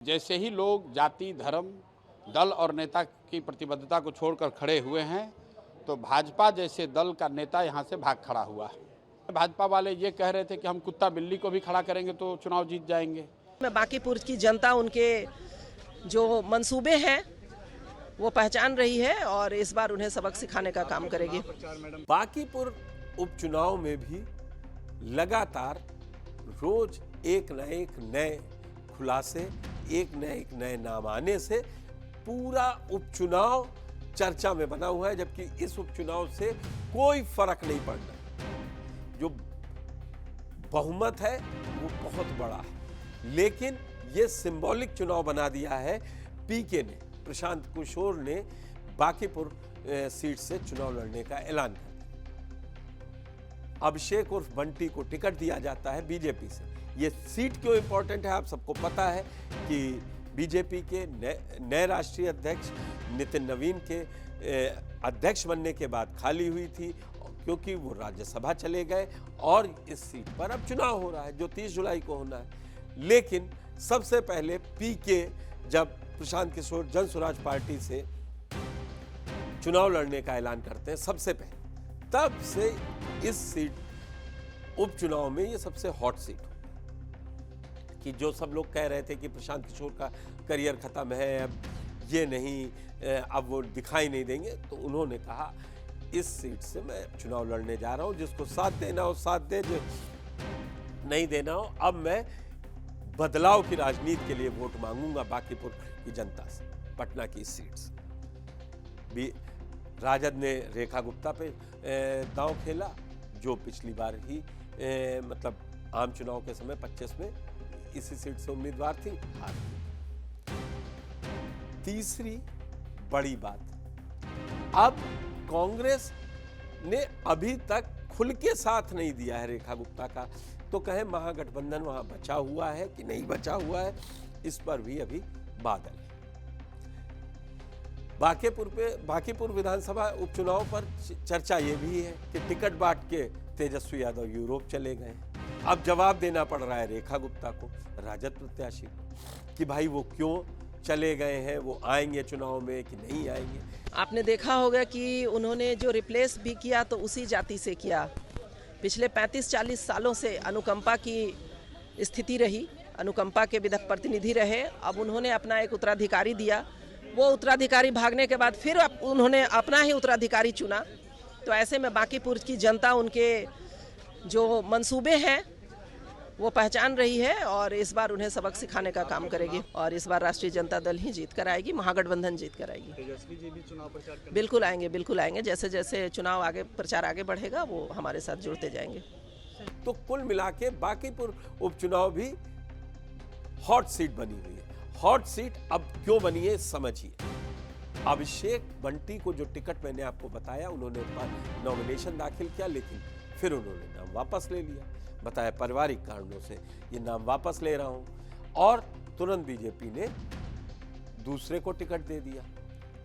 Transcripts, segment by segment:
जैसे ही लोग जाति, धर्म, दल और नेता की प्रतिबद्धता को छोड़कर खड़े हुए हैं, तो भाजपा जैसे दल का नेता यहां से भाग खड़ा हुआ। भाजपा वाले ये कह रहे थे कि हम कुत्ता बिल्ली को भी खड़ा करेंगे तो चुनाव जीत जाएंगे। बांकीपुर की जनता उनके जो मंसूबे हैं वो पहचान रही है और इस बार उन्हें सबक सिखाने का काम करेगी। बांकीपुर उपचुनाव में भी लगातार रोज एक नए खुलासे, एक नए नाम आने से पूरा उपचुनाव चर्चा में बना हुआ है, जबकि इस उपचुनाव से कोई फर्क नहीं पड़ना। जो बहुमत है वो बहुत बड़ा है, लेकिन ये सिंबॉलिक चुनाव बना दिया है। पीके ने, प्रशांत किशोर ने बांकीपुर सीट से चुनाव लड़ने का ऐलान कर दिया। अभिषेक उर्फ बंटी को टिकट दिया जाता है बीजेपी से। ये सीट क्यों इंपॉर्टेंट है, आप सबको पता है कि बीजेपी के नए राष्ट्रीय अध्यक्ष नितिन नवीन के अध्यक्ष बनने के बाद खाली हुई थी, क्योंकि वो राज्यसभा चले गए और इस सीट पर अब चुनाव हो रहा है जो 30 जुलाई को होना है। लेकिन सबसे पहले पीके जब प्रशांत किशोर जन स्वराज पार्टी से चुनाव लड़ने का ऐलान करते हैं सबसे पहले, तब से इस सीट उपचुनाव में ये सबसे हॉट सीट कि जो सब लोग कह रहे थे कि प्रशांत किशोर का करियर खत्म है, अब ये नहीं, अब वो दिखाई नहीं देंगे, तो उन्होंने कहा इस सीट से मैं चुनाव लड़ने जा रहा हूं, जिसको साथ देना हो साथ दे, जो नहीं देना हो अब मैं बदलाव की राजनीति के लिए वोट मांगूंगा बांकीपुर की जनता से, पटना की सीट से। भी राजद ने रेखा गुप्ता पे दांव खेला, जो पिछली बार ही मतलब आम चुनाव के समय 25 में इसी सीट से उम्मीदवार थी, हार गई। तीसरी बड़ी बात, अब कांग्रेस ने अभी तक खुल के साथ नहीं दिया है रेखा गुप्ता का, तो कहे महागठबंधन वहां बचा हुआ है कि नहीं बचा हुआ है, इस पर भी अभी बादल है। बांकीपुर विधानसभा उपचुनाव पर चर्चा ये भी है कि टिकट बांट के तेजस्वी यादव यूरोप चले गए। अब जवाब देना पड़ रहा है रेखा गुप्ता को, राजद प्रत्याशी को, कि भाई वो क्यों चले गए हैं, वो आएंगे चुनाव में कि नहीं आएंगे। आपने देखा होगा कि उन्होंने जो रिप्लेस भी किया तो उसी जाति से किया। पिछले 35-40 सालों से अनुकंपा की स्थिति रही, अनुकंपा के विधायक प्रतिनिधि रहे। अब उन्होंने अपना एक उत्तराधिकारी दिया, वो उत्तराधिकारी भागने के बाद फिर उन्होंने अपना ही उत्तराधिकारी चुना। तो ऐसे में बांकीपुर की जनता उनके जो मंसूबे हैं वो पहचान रही है और इस बार उन्हें सबक सिखाने का काम करेगी और इस बार राष्ट्रीय जनता दल ही जीत कर आएगी, महागठबंधन जीत कर आएगी। तेजस्वी जी भी चुनाव प्रचार करेंगे? बिल्कुल आएंगे। जैसे जैसे चुनाव आगे, प्रचार आगे बढ़ेगा, वो हमारे साथ जुड़ते जाएंगे। तो कुल मिला के बांकीपुर उपचुनाव भी हॉट सीट बनी हुई है। हॉट सीट अब क्यों बनी है समझिए। अभिषेक बंटी को जो टिकट मैंने आपको बताया, उन्होंने नॉमिनेशन दाखिल किया, लेकिन फिर उन्होंने नाम वापस ले लिया, बताया पारिवारिक कारणों से ये नाम वापस ले रहा हूं, और तुरंत बीजेपी ने दूसरे को टिकट दे दिया।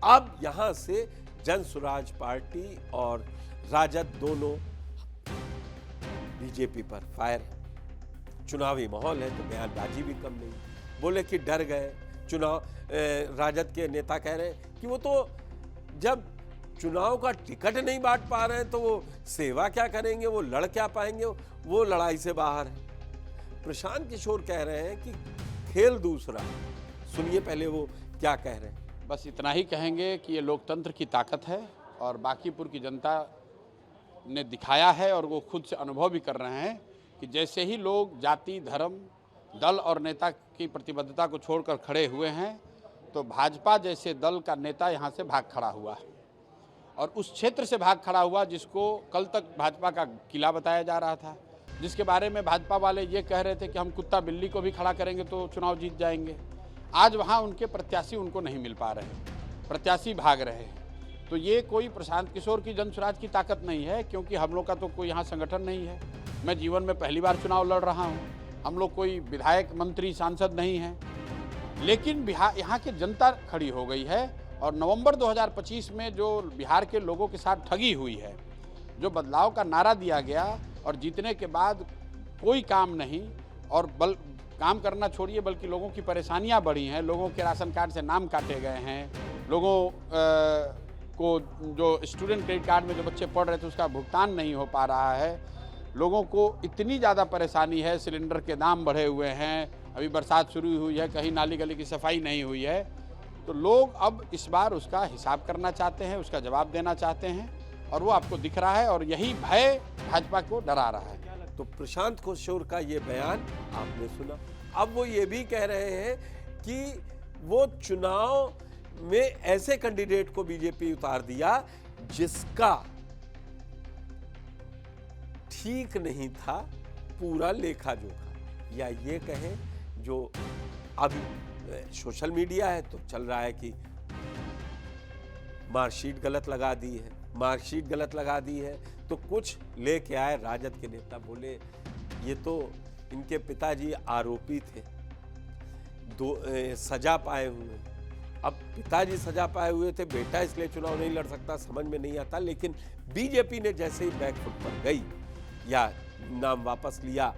अब यहां से जन स्वराज पार्टी और राजद दोनों बीजेपी पर फायर है। चुनावी माहौल है तो बयानबाजी भी कम नहीं। बोले कि डर गए चुनाव, राजद के नेता कह रहे हैं कि वो तो जब चुनाव का टिकट नहीं बांट पा रहे हैं तो वो सेवा क्या करेंगे, वो लड़ क्या पाएंगे, वो लड़ाई से बाहर है। प्रशांत किशोर कह रहे हैं कि खेल दूसरा। सुनिए पहले वो क्या कह रहे हैं। बस इतना ही कहेंगे कि ये लोकतंत्र की ताकत है और बांकीपुर की जनता ने दिखाया है और वो खुद से अनुभव भी कर रहे हैं कि जैसे ही लोग जाति, धर्म, दल और नेता की प्रतिबद्धता को छोड़कर खड़े हुए हैं, तो भाजपा जैसे दल का नेता यहाँ से भाग खड़ा हुआ और उस क्षेत्र से भाग खड़ा हुआ जिसको कल तक भाजपा का किला बताया जा रहा था, जिसके बारे में भाजपा वाले ये कह रहे थे कि हम कुत्ता बिल्ली को भी खड़ा करेंगे तो चुनाव जीत जाएंगे। आज वहाँ उनके प्रत्याशी उनको नहीं मिल पा रहे, प्रत्याशी भाग रहे हैं। तो ये कोई प्रशांत किशोर की जन स्वराज की ताकत नहीं है, क्योंकि हम लोग का तो कोई यहाँ संगठन नहीं है। मैं जीवन में पहली बार चुनाव लड़ रहा हूँ, हम लोग कोई विधायक, मंत्री, सांसद नहीं हैं, लेकिन बिहार यहाँ की जनता खड़ी हो गई है और नवंबर 2025 में जो बिहार के लोगों के साथ ठगी हुई है, जो बदलाव का नारा दिया गया और जीतने के बाद कोई काम नहीं और काम करना छोड़िए बल्कि लोगों की परेशानियां बढ़ी हैं, लोगों के राशन कार्ड से नाम काटे गए हैं, लोगों को जो स्टूडेंट क्रेडिट कार्ड में जो बच्चे पढ़ रहे थे उसका भुगतान नहीं हो पा रहा है, लोगों को इतनी ज़्यादा परेशानी है, सिलेंडर के दाम बढ़े हुए हैं, अभी बरसात शुरू हुई है, कहीं नाली गली की सफाई नहीं हुई है, तो लोग अब इस बार उसका हिसाब करना चाहते हैं, उसका जवाब देना चाहते हैं और वो आपको दिख रहा है और यही भय भाजपा को डरा रहा है। तो प्रशांत किशोर का ये बयान आपने सुना। अब वो ये भी कह रहे हैं कि वो चुनाव में ऐसे कैंडिडेट को बीजेपी उतार दिया जिसका ठीक नहीं था पूरा लेखा जोखा, या ये कहें जो अभी सोशल मीडिया है तो चल रहा है कि मार्कशीट गलत लगा दी है, मार्कशीट गलत लगा दी है, तो कुछ लेके आए राजद के नेता, बोले ये तो इनके पिताजी आरोपी थे, सजा पाए हुए, अब पिताजी सजा पाए हुए थे, बेटा इसलिए चुनाव नहीं लड़ सकता, समझ में नहीं आता। लेकिन बीजेपी ने जैसे ही बैकफुट पर गई या नाम वापस लिया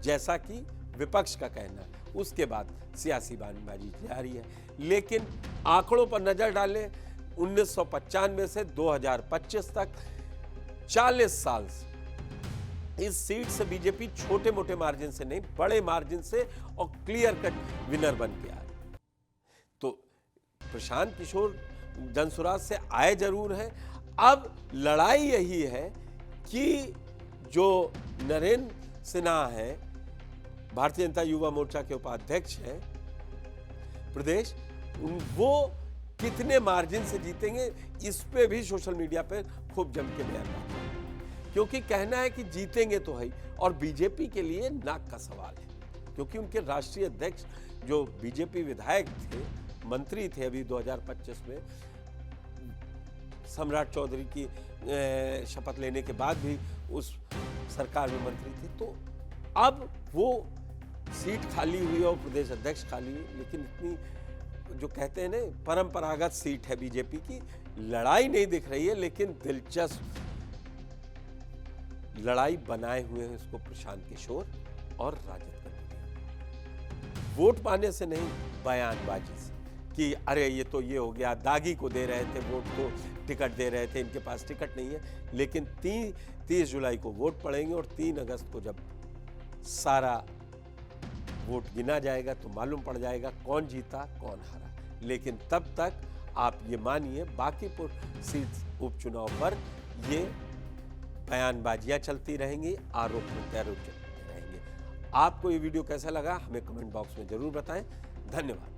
जैसा कि विपक्ष का कहना है, उसके बाद सियासी बयानबाजी जारी है। लेकिन आंकड़ों पर नजर डालें, 1995 से 2025 तक 40 साल से इस सीट से बीजेपी छोटे मोटे मार्जिन से नहीं, बड़े मार्जिन से और क्लियर कट विनर बन के आए। तो प्रशांत किशोर जनसुराज से आए जरूर है। अब लड़ाई यही है कि जो नरेंद्र सिन्हा है, भारतीय जनता युवा मोर्चा के उपाध्यक्ष हैं प्रदेश, वो कितने मार्जिन से जीतेंगे, इस पे भी सोशल मीडिया पे खूब जम के बयान आते हैं, क्योंकि कहना है कि जीतेंगे तो है, और बीजेपी के लिए नाक का सवाल है, क्योंकि उनके राष्ट्रीय अध्यक्ष जो बीजेपी विधायक थे, मंत्री थे अभी 2025 में, सम्राट चौधरी की शपथ लेने के बाद भी उस सरकार में मंत्री थे, तो अब वो सीट खाली हुई और प्रदेश अध्यक्ष खाली हुई, लेकिन इतनी जो कहते हैं ना परंपरागत सीट है बीजेपी की, लड़ाई नहीं दिख रही है। लेकिन दिलचस्प लड़ाई बनाए हुए हैं इसको प्रशांत किशोर और राजद कमेटी, वोट पाने से नहीं, बयानबाजी से कि अरे ये तो ये हो गया, दागी को दे रहे थे वोट, को टिकट दे रहे थे, इनके पास टिकट नहीं है। लेकिन 30 जुलाई को वोट पड़ेंगे और 3 अगस्त को जब सारा वोट गिना जाएगा तो मालूम पड़ जाएगा कौन जीता कौन हारा। लेकिन तब तक आप ये मानिए बांकीपुर सीट उपचुनाव पर ये बयानबाजियां चलती रहेंगी, आरोप प्रत्यारोप चलते रहेंगे। आपको ये वीडियो कैसा लगा हमें कमेंट बॉक्स में जरूर बताएं। धन्यवाद।